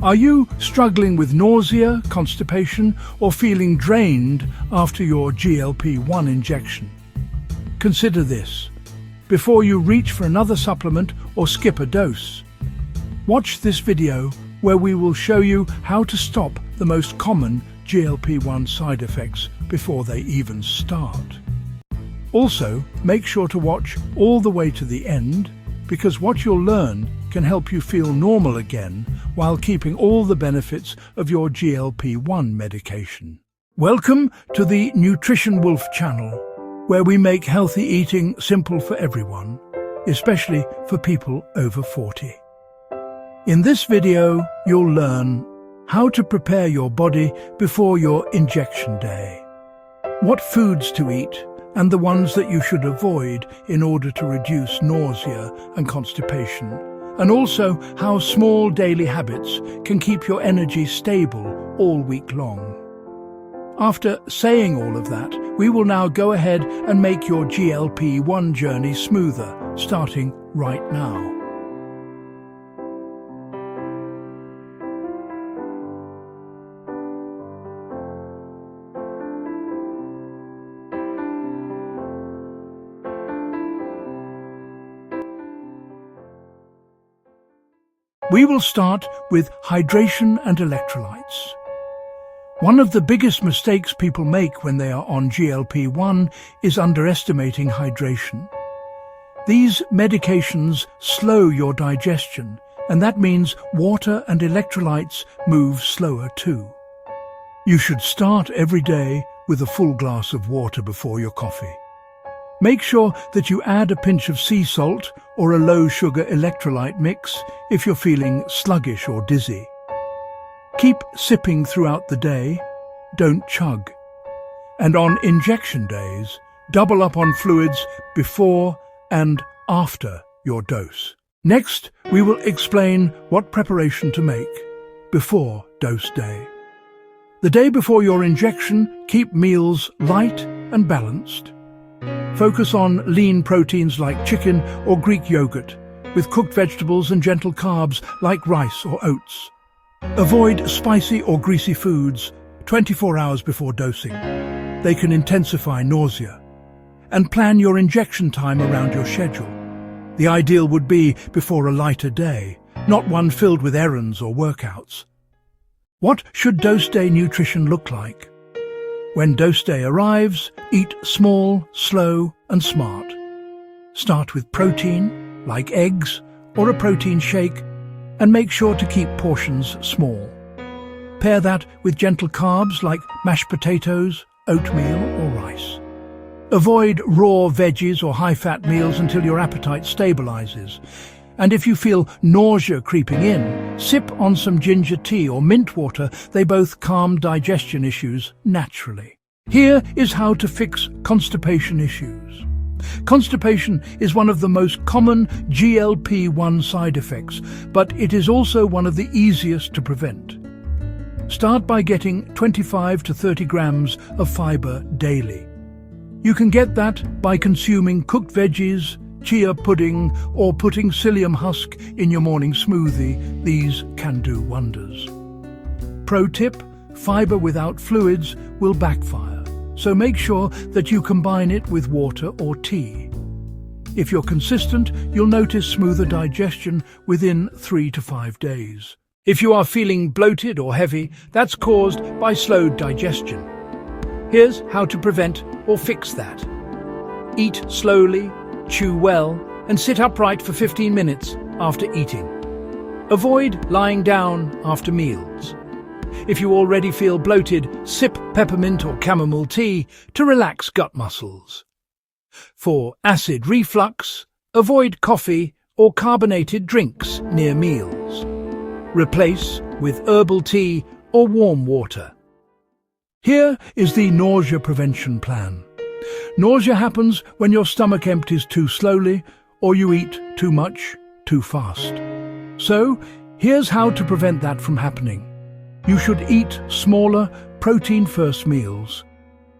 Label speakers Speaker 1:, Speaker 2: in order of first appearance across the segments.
Speaker 1: Are you struggling with nausea, constipation, or feeling drained after your GLP-1 injection? Consider this before you reach for another supplement or skip a dose. Watch this video where we will show you how to stop the most common GLP-1 side effects before they even start. Also, make sure to watch all the way to the end, because what you'll learn can help you feel normal again while keeping all the benefits of your GLP-1 medication. Welcome to the Nutrition Wolf channel, where we make healthy eating simple for everyone, especially for people over 40. In this video, you'll learn how to prepare your body before your injection day, what foods to eat, and the ones that you should avoid in order to reduce nausea and constipation, and also how small daily habits can keep your energy stable all week long. After saying all of that, we will now go ahead and make your GLP-1 journey smoother, starting right now. We will start with hydration and electrolytes. One of the biggest mistakes people make when they are on GLP-1 is underestimating hydration. These medications slow your digestion, and that means water and electrolytes move slower too. You should start every day with a full glass of water before your coffee. Make sure that you add a pinch of sea salt or a low-sugar electrolyte mix if you're feeling sluggish or dizzy. Keep sipping throughout the day, don't chug. And on injection days, double up on fluids before and after your dose. Next, we will explain what preparation to make before dose day. The day before your injection, keep meals light and balanced. Focus on lean proteins like chicken or Greek yogurt, with cooked vegetables and gentle carbs like rice or oats. Avoid spicy or greasy foods 24 hours before dosing. They can intensify nausea. And plan your injection time around your schedule. The ideal would be before a lighter day, not one filled with errands or workouts. What should dose day nutrition look like? When dose day arrives, eat small, slow, and smart. Start with protein, like eggs or a protein shake, and make sure to keep portions small. Pair that with gentle carbs like mashed potatoes, oatmeal, or rice. Avoid raw veggies or high-fat meals until your appetite stabilizes. And if you feel nausea creeping in, sip on some ginger tea or mint water. They both calm digestion issues naturally. Here is how to fix constipation issues. Constipation is one of the most common GLP-1 side effects, but it is also one of the easiest to prevent. Start by getting 25 to 30 grams of fiber daily. You can get that by consuming cooked veggies, chia pudding, or putting psyllium husk in your morning smoothie. These can do wonders. Pro tip: fiber without fluids will backfire, so make sure that you combine it with water or tea. If you're consistent, you'll notice smoother digestion within 3 to 5 days. If you are feeling bloated or heavy, that's caused by slowed digestion. Here's how to prevent or fix that. Eat slowly, chew well, and sit upright for 15 minutes after eating. Avoid lying down after meals. If you already feel bloated, sip peppermint or chamomile tea to relax gut muscles. For acid reflux, avoid coffee or carbonated drinks near meals. Replace with herbal tea or warm water. Here is the nausea prevention plan. Nausea happens when your stomach empties too slowly or you eat too much too fast. So, here's how to prevent that from happening. You should eat smaller, protein-first meals.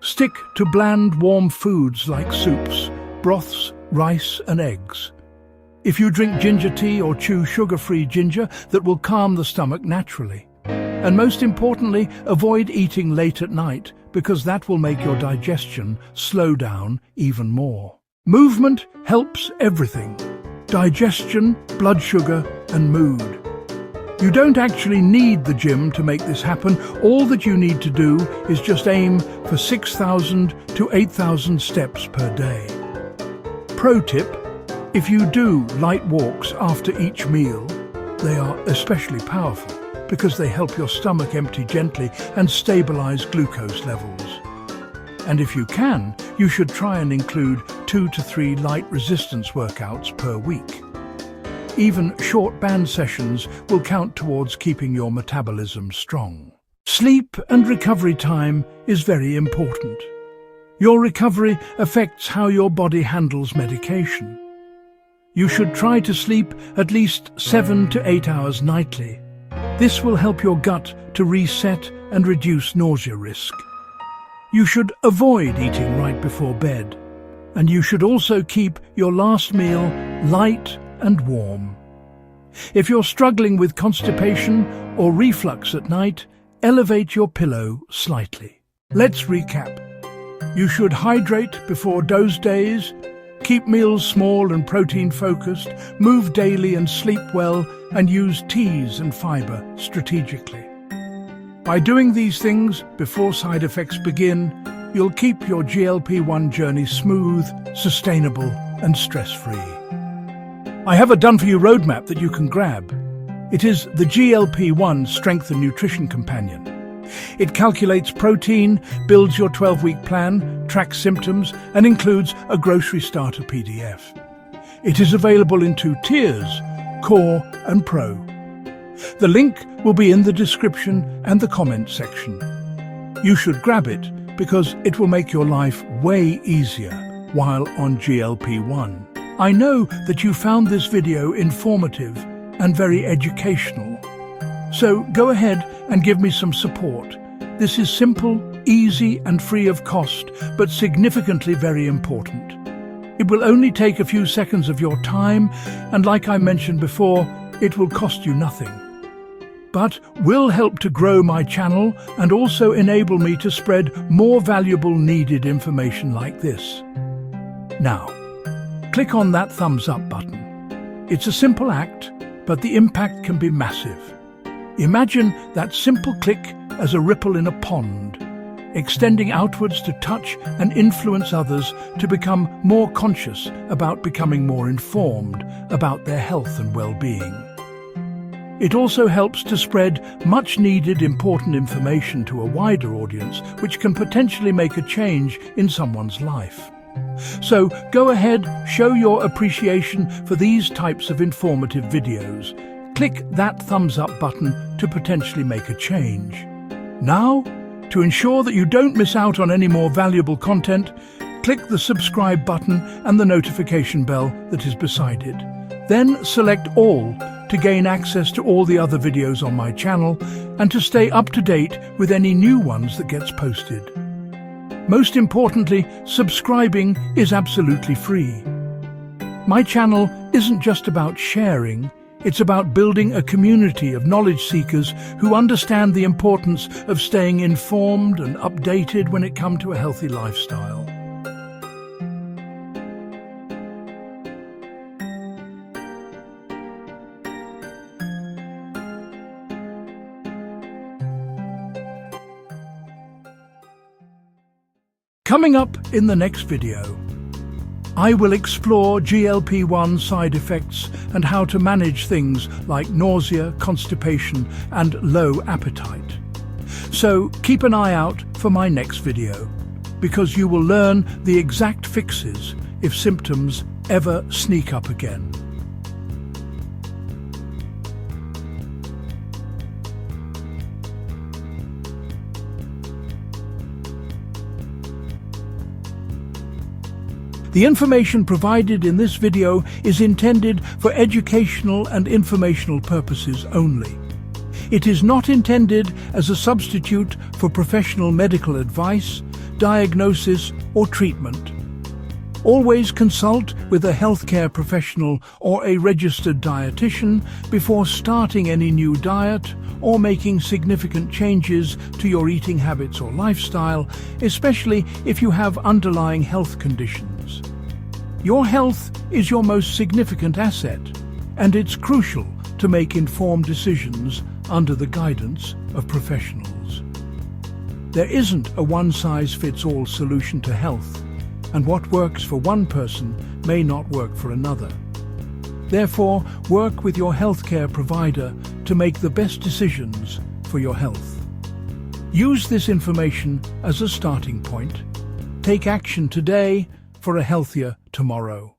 Speaker 1: Stick to bland, warm foods like soups, broths, rice and eggs. If you drink ginger tea or chew sugar-free ginger, that will calm the stomach naturally. And most importantly, avoid eating late at night, because that will make your digestion slow down even more. Movement helps everything: digestion, blood sugar, and mood. You don't actually need the gym to make this happen. All that you need to do is just aim for 6,000 to 8,000 steps per day. Pro tip: if you do light walks after each meal, they are especially powerful because they help your stomach empty gently and stabilize glucose levels. And if you can, you should try and include 2 to 3 light resistance workouts per week. Even short band sessions will count towards keeping your metabolism strong. Sleep and recovery time is very important. Your recovery affects how your body handles medication. You should try to sleep at least 7 to 8 hours nightly. This will help your gut to reset and reduce nausea risk. You should avoid eating right before bed, and you should also keep your last meal light and warm. If you're struggling with constipation or reflux at night, elevate your pillow slightly. Let's recap. You should hydrate before those days, keep meals small and protein-focused, move daily and sleep well, and use teas and fiber strategically. By doing these things before side effects begin, you'll keep your GLP-1 journey smooth, sustainable, and stress-free. I have a done-for-you roadmap that you can grab. It is the GLP-1 Strength and Nutrition Companion. It calculates protein, builds your 12-week plan, tracks symptoms, and includes a grocery starter PDF. It is available in 2 tiers, Core and Pro. The link will be in the description and the comment section. You should grab it because it will make your life way easier while on GLP-1. I know that you found this video informative and very educational. So go ahead and give me some support. This is simple, easy and free of cost, but significantly very important. It will only take a few seconds of your time, and like I mentioned before, it will cost you nothing. But will help to grow my channel and also enable me to spread more valuable needed information like this. Now, click on that thumbs up button. It's a simple act, but the impact can be massive. Imagine that simple click as a ripple in a pond, extending outwards to touch and influence others to become more conscious about becoming more informed about their health and well-being. It also helps to spread much-needed important information to a wider audience, which can potentially make a change in someone's life. So go ahead, show your appreciation for these types of informative videos. Click that thumbs up button to potentially make a change. Now, to ensure that you don't miss out on any more valuable content, click the subscribe button and the notification bell that is beside it. Then select all to gain access to all the other videos on my channel and to stay up to date with any new ones that gets posted. Most importantly, subscribing is absolutely free. My channel isn't just about sharing, it's about building a community of knowledge seekers who understand the importance of staying informed and updated when it comes to a healthy lifestyle. Coming up in the next video, I will explore GLP-1 side effects and how to manage things like nausea, constipation, and low appetite. So keep an eye out for my next video, because you will learn the exact fixes if symptoms ever sneak up again. The information provided in this video is intended for educational and informational purposes only. It is not intended as a substitute for professional medical advice, diagnosis, or treatment. Always consult with a healthcare professional or a registered dietitian before starting any new diet or making significant changes to your eating habits or lifestyle, especially if you have underlying health conditions. Your health is your most significant asset, and it's crucial to make informed decisions under the guidance of professionals. There isn't a one-size-fits-all solution to health, and what works for one person may not work for another. Therefore, work with your healthcare provider to make the best decisions for your health. Use this information as a starting point. Take action today for a healthier tomorrow.